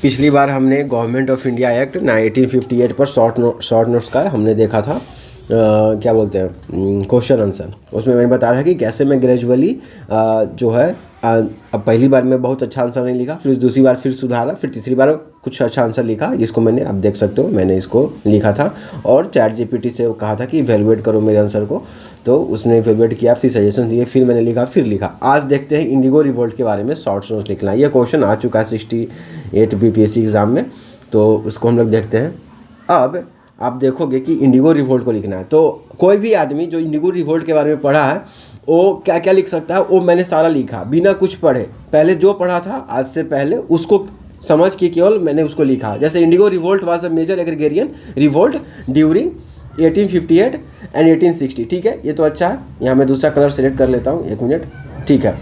पिछली बार हमने government of India act 1858 पर शॉर्ट नोट्स का हमने देखा था। क्या बोलते हैं, क्वेश्चन आंसर। उसमें मैंने बताया था कि कैसे मैं ग्रेजुअली जो है अब पहली बार में बहुत अच्छा आंसर नहीं लिखा, फिर दूसरी बार फिर सुधारा, फिर तीसरी बार कुछ अच्छा आंसर लिखा, जिसको मैंने अब देख सकते हो मैंने इसको लिखा था और चैट जीपीटी से कहा था कि इवेलुएट करो मेरे आंसर को, तो उसने इवेलुएट किया, फिर सजेशन दिए, फिर मैंने लिखा, फिर लिखा। आज देखते हैं इंडिगो रिवोल्ट के बारे में शॉर्ट नोट्स लिखना। ये क्वेश्चन आ चुका है 68 बीपीएससी एग्ज़ाम में, तो उसको हम लोग देखते हैं। अब आप देखोगे कि इंडिगो रिवोल्ट को लिखना है, तो कोई भी आदमी जो इंडिगो रिवोल्ट के बारे में पढ़ा है वो क्या क्या लिख सकता है, वो मैंने सारा लिखा बिना कुछ पढ़े। पहले जो पढ़ा था आज से पहले उसको समझ के केवल मैंने उसको लिखा। जैसे indigo revolt was a major agrarian revolt during 1858 and 1860। ठीक है, ये तो अच्छा है। यहाँ मैं दूसरा कलर सेलेक्ट कर लेता हूँ, 1 मिनट। ठीक है,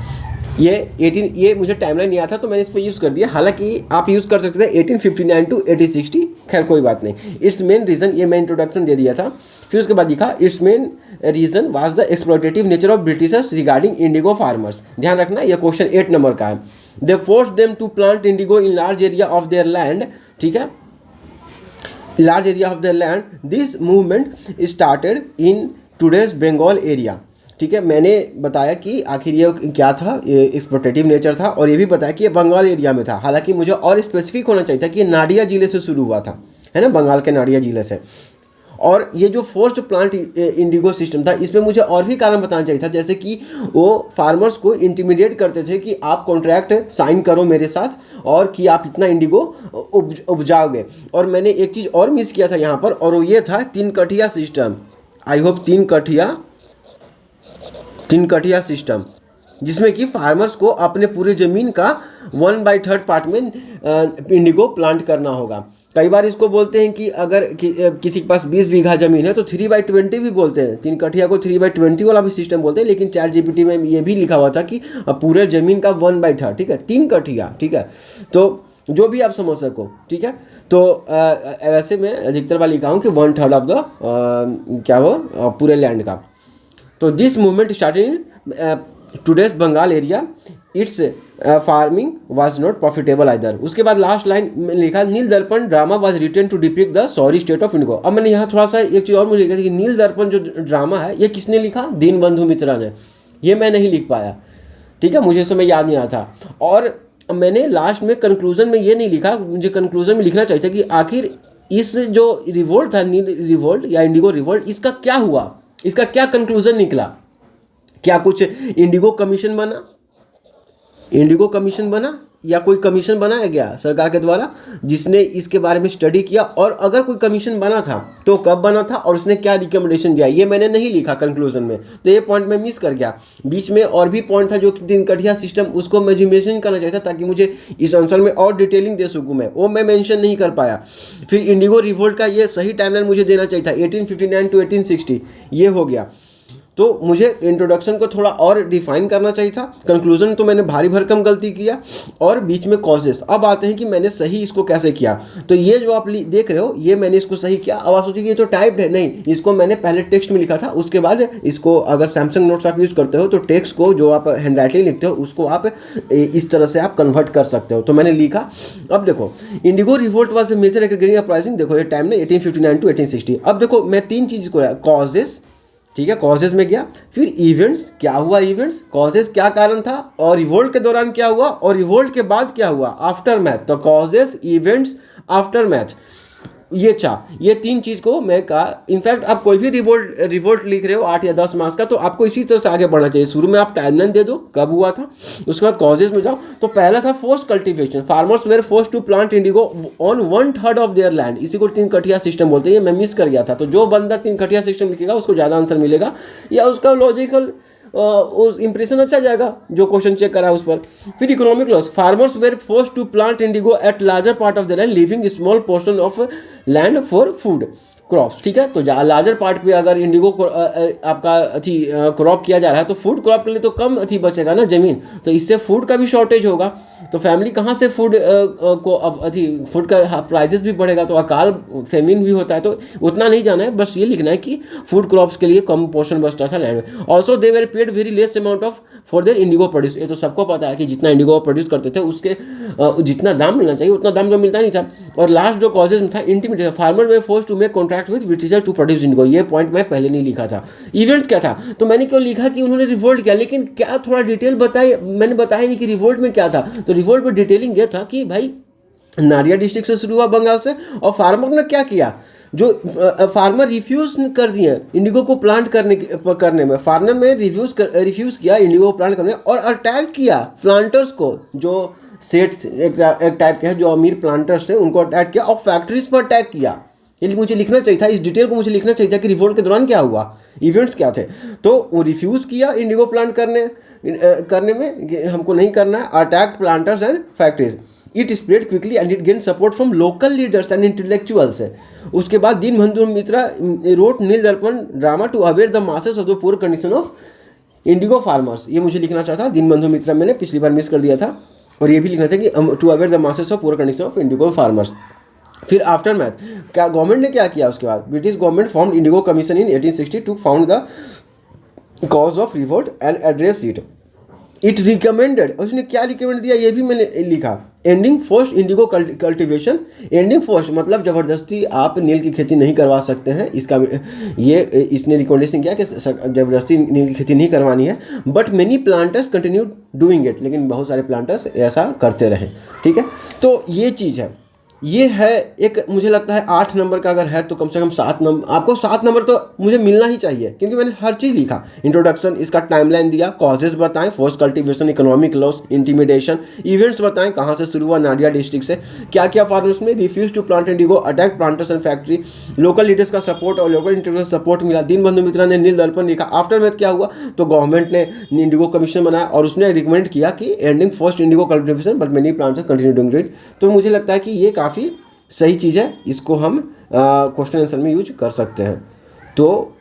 ये मुझे टाइमलाइन नहीं आता तो मैंने इस पर यूज़ कर दिया। हालांकि आप यूज़ कर सकते थे 1859 टू 1860, खैर कोई बात नहीं। इट्स मेन रीज़न, ये मैं इंट्रोडक्शन दे दिया था। फिर उसके बाद लिखा its main reason was the exploitative nature of Britishers regarding indigo farmers. ध्यान रखना, यह क्वेश्चन 8 नंबर का है। They force them to plant indigo in large area of their land. ठीक है, large area of the land. This movement started in today's Bengal area. ठीक है, मैंने बताया कि आखिर ये क्या था, ये एक्सप्लोटेटिव नेचर था, और ये भी बताया कि ये बंगाल एरिया में था। हालांकि मुझे और स्पेसिफिक होना चाहिए था कि ये नाडिया जिले से शुरू हुआ था, है ना, बंगाल के नाडिया जिले से। और ये जो फोर्स्ड प्लांट इंडिगो सिस्टम था, इसमें मुझे और भी कारण बताना चाहिए था, जैसे कि वो फार्मर्स को इंटिमिडेट करते थे कि आप कॉन्ट्रैक्ट साइन करो मेरे साथ और कि आप इतना इंडिगो उपजाओगे। और मैंने एक चीज़ और मिस किया था यहाँ पर, और वो ये था 3 कठिया system. I hope 3 Kathiya system, जिसमें कि फार्मर्स को अपने पूरे ज़मीन का 1/3 पार्ट में इंडिगो प्लांट करना होगा। कई बार इसको बोलते हैं कि अगर किसी के पास 20 बीघा ज़मीन है तो 3/20 भी बोलते हैं। 3 कठिया को 3/20 वाला भी सिस्टम बोलते हैं, लेकिन चैट जीपीटी में ये भी लिखा हुआ था कि पूरे ज़मीन का 1/3। ठीक है, 3 कठिया। ठीक है, तो जो भी आप समझ सको। ठीक है, तो वैसे मैं अधिकतर वाला लिखा हूँ कि 1/3 ऑफ द क्या हो पूरे लैंड का। तो this movement started in today's Bengal area. It's farming was not profitable either. उसके बाद लास्ट लाइन में लिखा Neel Darpan drama was written to depict the sorry state of indigo. अब मैंने यहाँ थोड़ा सा एक चीज़ और मुझे लिखा कि नील दर्पण जो ड्रामा है ये किसने लिखा, दीनबंधु मित्रा ने। ये मैं नहीं लिख पाया, ठीक है, मुझे इस समय याद नहीं आ रहा था। और मैंने लास्ट में कंक्लूजन में ये नहीं लिखा, मुझे कंक्लूजन में लिखना चाहिए था कि आखिर इस जो रिवोल्ट था, नील रिवोल्ट या इंडिगो रिवोल्ट, इसका क्या हुआ, इसका क्या कंक्लूजन निकला। क्या कुछ इंडिगो कमीशन बना, इंडिगो कमीशन बना, या कोई कमीशन बनाया गया सरकार के द्वारा जिसने इसके बारे में स्टडी किया, और अगर कोई कमीशन बना था तो कब बना था और उसने क्या रिकमेंडेशन दिया, ये मैंने नहीं लिखा कंक्लूजन में, तो ये पॉइंट मैं मिस कर गया। बीच में और भी पॉइंट था जो 3 कठिया सिस्टम, उसको मैं मेंशन करना चाहिए था ताकि मुझे इस आंसर में और डिटेलिंग दे सकूँ मैं, वो मैं मेंशन नहीं कर पाया। फिर इंडिगो रिवोल्ट का ये सही टाइमलाइन मुझे देना चाहिए था, 1859 टू 1860, ये हो गया। तो मुझे इंट्रोडक्शन को थोड़ा और डिफाइन करना चाहिए था। कंक्लूजन तो मैंने भारी भरकम गलती किया, और बीच में कॉजेस। अब आते हैं कि मैंने सही इसको कैसे किया। तो ये जो आप देख रहे हो, ये मैंने इसको सही किया। अब आप सोचिए ये तो टाइप्ड है, नहीं, इसको मैंने पहले टेक्स्ट में लिखा था, उसके बाद इसको अगर सैमसंग नोट्स आप यूज़ करते हो तो टेक्स्ट को जो आप हैंड राइटिंग लिखते हो उसको आप इस तरह से आप कन्वर्ट कर सकते हो। तो मैंने लिखा। अब देखो, indigo revolt was a major agrarian uprising. देखो ये टाइम ने 1859 टू 1860। अब देखो मैं 3 चीज़ को, कॉजेस, ठीक है, कॉजेज में गया, फिर इवेंट्स, क्या हुआ इवेंट्स, कॉजेज क्या कारण था, और रिवोल्ट के दौरान क्या हुआ, और रिवोल्ट के बाद क्या हुआ, आफ्टर मैथ। तो कॉजेज, इवेंट्स, आफ्टर मैथ, ये 3 चीज़ को मैं कहा। इनफैक्ट आप कोई भी रिवोल्ट लिख रहे हो 8 या 10 मार्क्स का, तो आपको इसी तरह से आगे बढ़ना चाहिए। शुरू में आप टाइमलाइन दे दो कब हुआ था, उसके बाद कॉजेज में जाओ। तो पहला था force cultivation, farmers were force to plant indigo on 1/3 of their land. इसी को 3 कठिया सिस्टम बोलते हैं, ये मैं मिस कर गया था। तो जो बंदा 3 कठिया सिस्टम लिखेगा उसको ज़्यादा आंसर मिलेगा, या उसका लॉजिकल उस इंप्रेशन अच्छा जाएगा जो क्वेश्चन चेक करा उस पर। फिर economic loss, farmers were force to plant indigo at larger part of the land leaving small portion of land for food crops. ठीक है, तो लार्जर पार्ट पे अगर इंडिगो आपका क्रॉप किया जा रहा है तो फूड क्रॉप के लिए तो कम बचेगा ना ज़मीन, तो इससे फूड का भी शॉर्टेज होगा। तो फैमिली कहाँ से फूड फूड का प्राइसेस भी बढ़ेगा, तो अकाल फेमिन भी होता है। तो उतना नहीं जाना है, बस ये लिखना है कि फूड क्रॉप्स के लिए कम पोर्शन बचता था लैंड में। Also they were paid very less amount of for their Indigo produce. ये तो सबको पता है कि जितना इंडिगो प्रोड्यूस करते थे उसके जितना दाम मिलना चाहिए उतना दाम तो मिलता नहीं था। और लास्ट जो कॉजेज में था intimidation, farmer were force to make contract with britisher to produce indigo. ये पॉइंट मैं पहले नहीं लिखा था। इवेंट्स क्या था, तो मैंने क्यों लिखा कि उन्होंने रिवोल्ट किया, लेकिन क्या थोड़ा डिटेल बताई, मैंने बताया नहीं कि रिवोल्ट में क्या था। तो रिवोल्ट में डिटेलिंग ये था कि भाई नाडिया डिस्ट्रिक्ट से शुरू हुआ बंगाल से, और फार्मर ने क्या किया, जो फार्मर रिफ्यूज कर दिए इंडिगो को प्लांट करने में, फार्मर में रिफ्यूज किया इंडिगो को प्लांट करने, और अटैक किया प्लांटर्स को, जो सेट्स एक टाइप के हैं जो अमीर प्लांटर्स थे उनको अटैक किया, और फैक्ट्रीज पर अटैक किया। ये मुझे लिखना चाहिए था, इस डिटेल को मुझे लिखना चाहिए था कि रिवोल्ट के दौरान क्या हुआ, इवेंट्स क्या थे। तो वो रिफ्यूज़ किया इंडिगो प्लांट करने में कि हमको नहीं करना है, attacked planters and factories. It spread quickly and it gain support from local leaders and intellectuals. उसके बाद Dinabandhu Mitra wrote Neel Darpan drama to aware the masses of the poor condition of indigo farmers. ये मुझे लिखना चाहता, दीनबंधु मित्रा मैंने पिछली बार मिस कर दिया था, और ये भी लिखना था कि to aware the masses of poor condition of indigo farmers. फिर आफ्टर मैथ क्या गवर्नमेंट ने क्या किया, उसके बाद British government formed indigo commission in 1860 to found the cause of revolt and address it. It recommended, उसने क्या रिकमेंड दिया ये भी मैंने लिखा, ending forced indigo cultivation. Ending forced मतलब ज़बरदस्ती आप नील की खेती नहीं करवा सकते हैं, इसका ये इसने रिकमेंडेशन किया कि ज़बरदस्ती नील की खेती नहीं करवानी है। But many planters continue doing it, लेकिन बहुत सारे प्लांटर्स ऐसा करते रहे। ठीक है, तो ये चीज़ है, ये है एक, मुझे लगता है 8 नंबर का अगर है तो कम से कम 7 नंबर, आपको 7 नंबर तो मुझे मिलना ही चाहिए, क्योंकि मैंने हर चीज़ लिखा। इंट्रोडक्शन, इसका टाइमलाइन दिया, कॉजेज बताएं, force cultivation, economic loss, intimidation, events बताएं, कहाँ से शुरू हुआ नाडिया डिस्ट्रिक्ट से, क्या क्या फार्मर्स में refuse to plant indigo, attack planters and factory, local leaders का सपोर्ट और लोकल इंटरव्यूज सपोर्ट मिला। दीनबंधु मित्रा ने नील दर्पण लिखा। आफ्टर मैथ क्या हुआ, तो गवर्नमेंट ने इंडिगो कमीशन बनाया और उसने रिकमेंड किया कि ending first Indigo cultivation but many planters continue doing it. तो मुझे लगता है कि ये काफ़ी सही चीज़ है, इसको हम क्वेश्चन आंसर में यूज कर सकते हैं। तो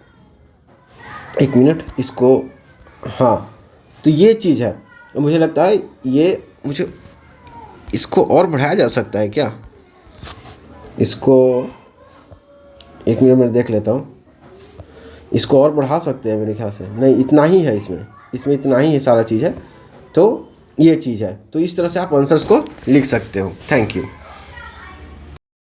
एक मिनट, इसको, हाँ, तो ये चीज़ है, मुझे लगता है ये, मुझे इसको और बढ़ाया जा सकता है क्या, इसको एक मिनट में देख लेता हूँ, इसको और बढ़ा सकते हैं मेरे ख्याल से, नहीं इतना ही है, इसमें इतना ही है सारा चीज़ है। तो ये चीज़ है, तो इस तरह से आप आंसर्स को लिख सकते हो। Thank you.